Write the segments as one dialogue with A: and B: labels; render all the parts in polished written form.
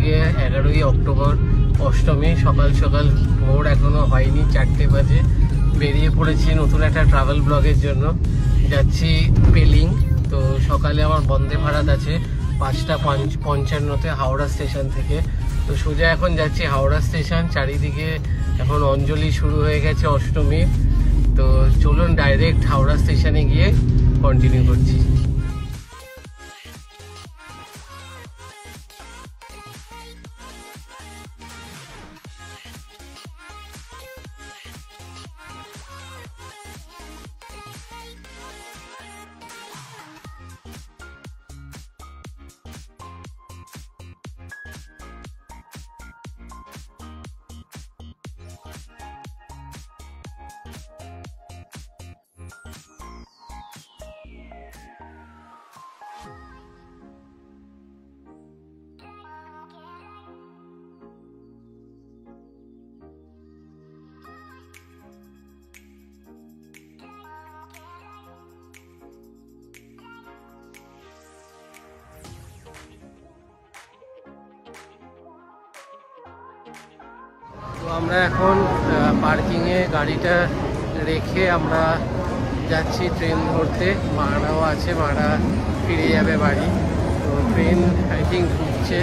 A: আজকে 11ই অক্টোবর, অষ্টমী। সকাল সকাল ভোর এখনো হয়নি, 4টে বাজে। বেরিয়ে পড়েছি নতুন একটা ট্রাভেল ব্লগের জন্য। যাচ্ছি পেলিং। তো সকালে আমার বন্দে ভারত আছে 5টা 55-তে হাওড়া স্টেশন থেকে। তো সোজা এখন যাচ্ছি হাওড়া স্টেশন। চারিদিকে এখন অঞ্জলি শুরু হয়ে গেছে অষ্টমীর। তো চলুন ডাইরেক্ট হাওড়া স্টেশনে গিয়ে কন্টিনিউ করছি। তো আমরা এখন পার্কিংয়ে গাড়িটা রেখে আমরা যাচ্ছি ট্রেন ধরতে। মারাও আছে, মারা ফিরে যাবে বাড়ি। তো ট্রেন আই থিঙ্ক ঢুকছে।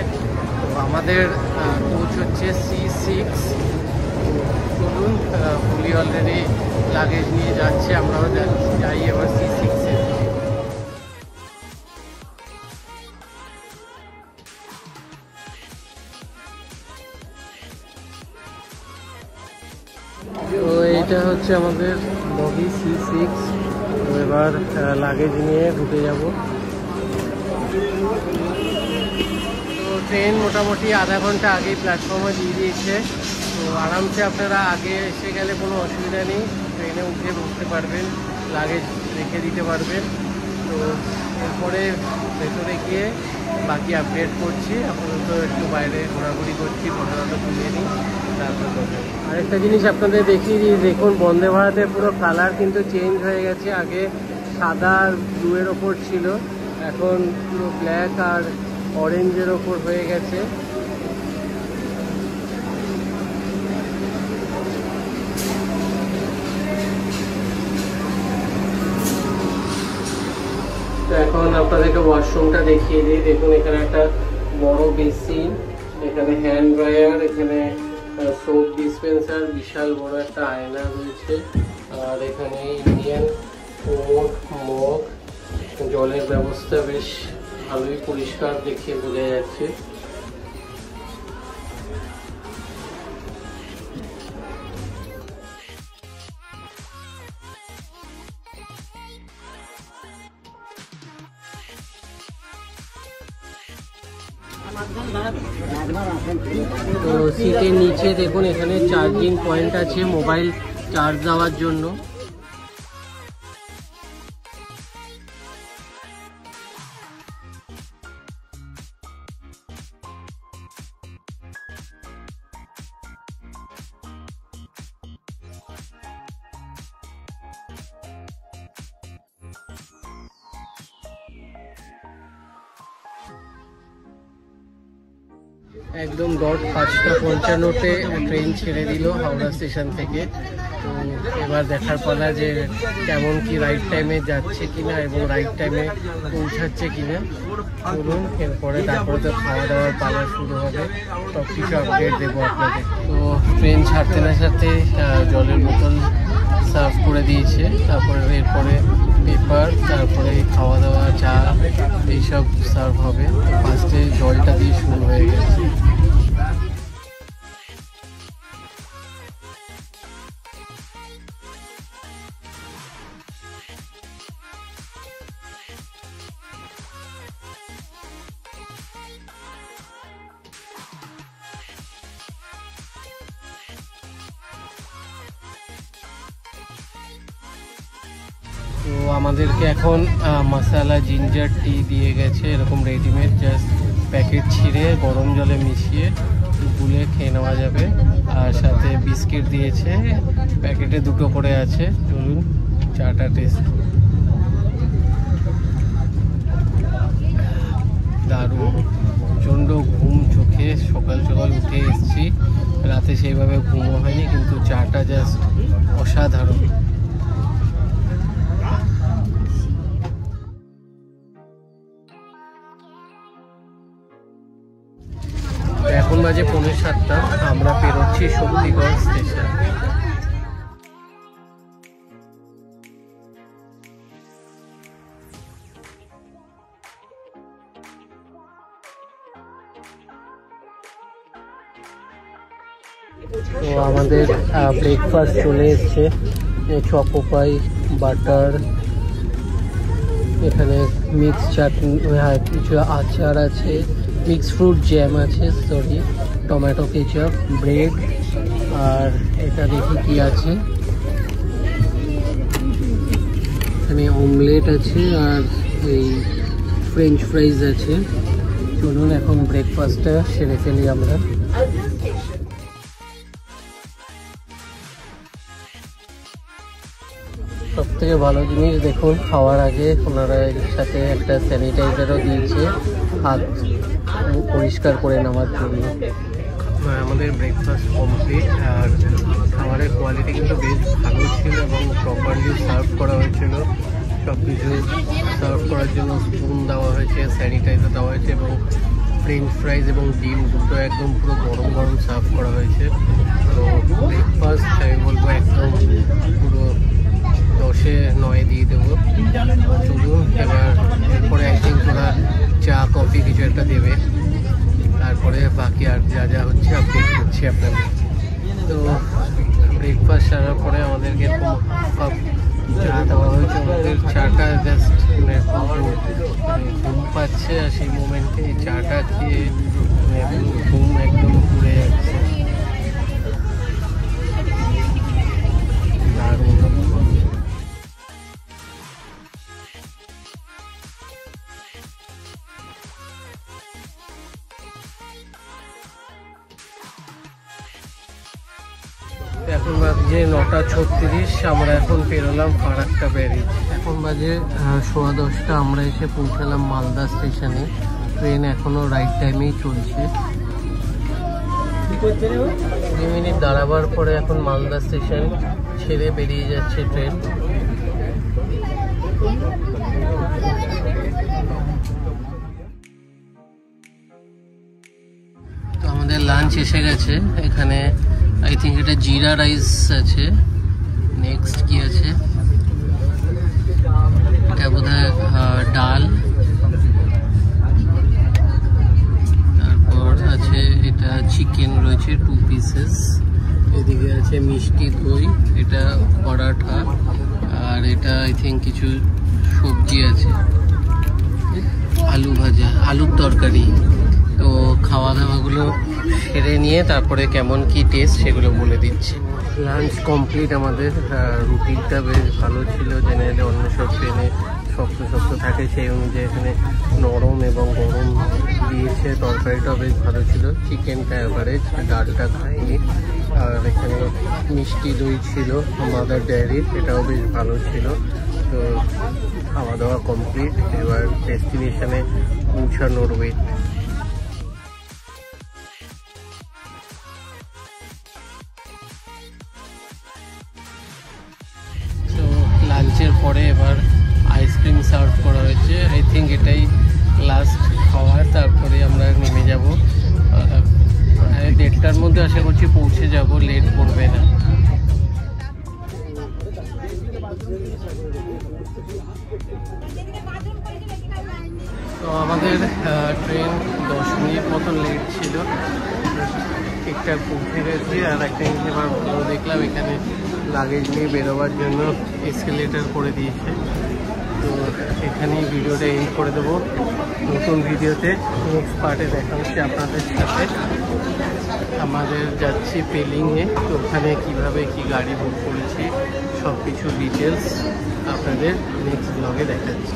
A: তো আমাদের কোচ হচ্ছে C6। চলুন, পুলি অলরেডি লাগেজ নিয়ে যাচ্ছে, আমরাও যাই এবার C6-এ। তো এইটা হচ্ছে আমাদের বগি C6। তো এবার লাগেজ নিয়ে ঢুকে যাব। তো ট্রেন মোটামুটি আধা ঘন্টা আগেই প্ল্যাটফর্মে দিয়ে দিয়েছে। তো আরামসে আপনারা আগে এসে গেলে কোনো অসুবিধা নেই, ট্রেনে উঠে বসতে পারবেন, লাগেজ রেখে দিতে পারবেন। তো এরপরে ভেতরে গিয়ে বাকি আপডেট করছি। আপাতত একটু বাইরে ঘোরাঘুরি করছি, ফটোটা তুলে নিই, তারপর করবেন। আরেকটা জিনিস আপনাদের দেখিয়ে দিই, দেখুন বন্দে ভারতের পুরো কালার কিন্তু চেঞ্জ হয়ে গেছে। আগে সাদা আর ব্লুয়ের ওপর ছিল, এখন পুরো ব্ল্যাক আর অরেঞ্জের ওপর হয়ে গেছে। এখন আপনাদেরকে ওয়াশরুমটা দেখিয়ে দিই। দেখুন এখানে একটা বড় বেসিন, এখানে হ্যান্ড ড্রায়ার, এখানে সোপ ডিসপেন্সার, বিশাল বড় একটা আয়না রয়েছে। আর এখানে ইন্ডিয়ান কোট, মগ, জলের ব্যবস্থা বেশ ভালোই পরিষ্কার দেখে বোঝা যাচ্ছে। তো সিটের নিচে দেখুন এখানে চার্জিং পয়েন্ট আছে মোবাইল চার্জ দেওয়ার জন্য। একদম 5:55-তে ট্রেন ছেড়ে দিল হাওড়া স্টেশন থেকে। তো এবার দেখার পালা যে কেমন কি রাইট টাইমে যাচ্ছে কিনা এবং রাইট টাইমে পৌঁছাচ্ছে কিনা। চলুন এরপরে তারপরে তো খাওয়া দাওয়ার পালা শুরু হবে, সব কিছু আপডেট দেবো আপনাদের। তো ট্রেন ছাড়তে না ছাড়তে জলের বোতল সার্ভ করে দিয়েছে, তারপরে এরপরে পেপার, তারপরে খাওয়া দাওয়া, চা, এইসব সার্ভ হবে। ফার্স্টে জলটা দিয়ে শুরু হয়ে গেছে। তো আমাদেরকে এখন মশালা জিঞ্জার টি দিয়ে গেছে, এরকম রেডিমেড, জাস্ট প্যাকেট ছিঁড়ে গরম জলে মিশিয়ে গুলে খেয়ে নেওয়া যাবে। আর সাথে বিস্কিট দিয়েছে, প্যাকেটে 2টো করে আছে। চলুন চাটা টেস্ট। দারুণ, প্রচণ্ড ঘুম চোখে। থেকে সকাল সকাল উঠে এসেছি, রাতে সেইভাবে ঘুমও হয়নি, কিন্তু চাটা জাস্ট অসাধারণ। এখন বাজে 6:45, আমরা পেরোচ্ছি শক্তিগড় স্টেশন। তো আমাদের ব্রেকফাস্ট চলে এসছে, চকোপাই, বাটার, এখানে মিক্স চাটনি, কিছু আচার আছে, মিক্স ফ্রুট জ্যাম আছে, সরি টমেটো কেচাপ, ব্রেড, আর এটা দেখি কি আছে, এখানে অমলেট আছে আর এই ফ্রেঞ্চ ফ্রাইজ আছে। চলুন এখন ব্রেকফাস্টটা সেরে ফেলি আমরা। সব থেকে ভালো জিনিস দেখুন, খাওয়ার আগে ওনারা এর সাথে একটা স্যানিটাইজারও দিয়েছে হাত পরিষ্কার করে নেওয়ার জন্য। আমাদের ব্রেকফাস্ট কমপ্লিট, আর খাবারের কোয়ালিটি কিন্তু বেশ ভালো ছিল এবং প্রপারলি সার্ভ করা হয়েছিল। সব কিছু সার্ভ করার জন্য স্পুন দেওয়া হয়েছে, স্যানিটাইজার দেওয়া হয়েছে এবং ফ্রেঞ্চ ফ্রাইজ এবং ডিম দুটো একদম পুরো গরম গরম সার্ভ করা হয়েছে। তো ব্রেকফাস্ট আমি বলবো একদম পুরো 10-এ 9 দিয়ে দেবো। চলুন এবার এরপরে একদিন তোরা চা কফি কিছু একটা দেবে, তারপরে বাকি আর যা যা হচ্ছে আপডেট করছি আপনাদের। তো ব্রেকফাস্ট সারার পরে আমাদেরকে চা দেওয়া হয়েছে। আমাদের চাটা জাস্ট ঘুম পাচ্ছে, আর সেই মোমেন্টে এই চাটা খেয়ে ঘুম একদম ঘুরে যাচ্ছে। এখন বাজে 9:36, আমরা এখন পেরোলাম ফারাক্কা ব্যারেজ। এখন বাজে 10:15, আমরা এসে পৌঁছালাম মালদা স্টেশনে। ট্রেন এখনো রাইট টাইমেই চলছে। 2 মিনিট দাঁড়াবার পরে এখন মালদা স্টেশন ছেড়ে বেরিয়ে যাচ্ছে ট্রেন। তো আমাদের লাঞ্চ এসে গেছে। এখানে আই থিঙ্ক এটা জিরা রাইস আছে। নেক্সট কি আছে, এটা বোধহয় ডাল, তারপর আছে এটা চিকেন রয়েছে 2 পিসেস, এদিকে আছে মিষ্টি দই, এটা পরাঠা, আর এটা আই থিঙ্ক কিছু সবজি আছে, আলু ভাজা, আলুর তরকারি। তো খাওয়া দাওয়াগুলো সেরে নিয়ে তারপরে কেমন কি টেস্ট সেগুলো বলে দিচ্ছি। লাঞ্চ কমপ্লিট আমাদের। রুটিটা বেশ ভালো ছিল, জেনারেলি অন্য সব ট্রেনে শক্ত শক্ত থাকে, সেই অনুযায়ী এখানে নরম এবং গরম দিয়েছে। তরকারিটাও বেশ ভালো ছিল, চিকেনটা অ্যাভারেজ, ডালটা খাইনি। আর এখানে মিষ্টি দই ছিল মাদার ডেয়ারির, এটাও বেশ ভালো ছিল। তো খাওয়া দাওয়া কমপ্লিট, এবার ডেস্টিনেশনে পৌঁছানোর ওয়েট। লাঞ্চের পরে এবার আইসক্রিম সার্ভ করা হয়েছে। আই থিঙ্ক এটাই লাস্ট খাওয়ার, তারপরে আমরা নেমে যাব। 1:30টার মধ্যে আশা করছি পৌঁছে যাব, লেট করবে না। তো আমাদের ট্রেন 10 মিনিট মতো লেট ছিল, ঠিকঠাক পৌঁছে গেছি। আর একটা জিনিস এবার ভালো দেখলাম, এখানে লাগেজ নিয়ে বেরোবার জন্য এসকেলেটার করে দিয়েছে। তো এখানেই ভিডিওটা এন্ড করে দেবো। নতুন ভিডিওতে নেক্সট পার্টে দেখা হচ্ছে আপনাদের সাথে। আমাদের যাচ্ছি পেলিংয়ে, তো ওখানে কীভাবে কি গাড়ি বুক করেছি সব কিছু ডিটেলস আপনাদের নেক্সট ব্লগে দেখাচ্ছি।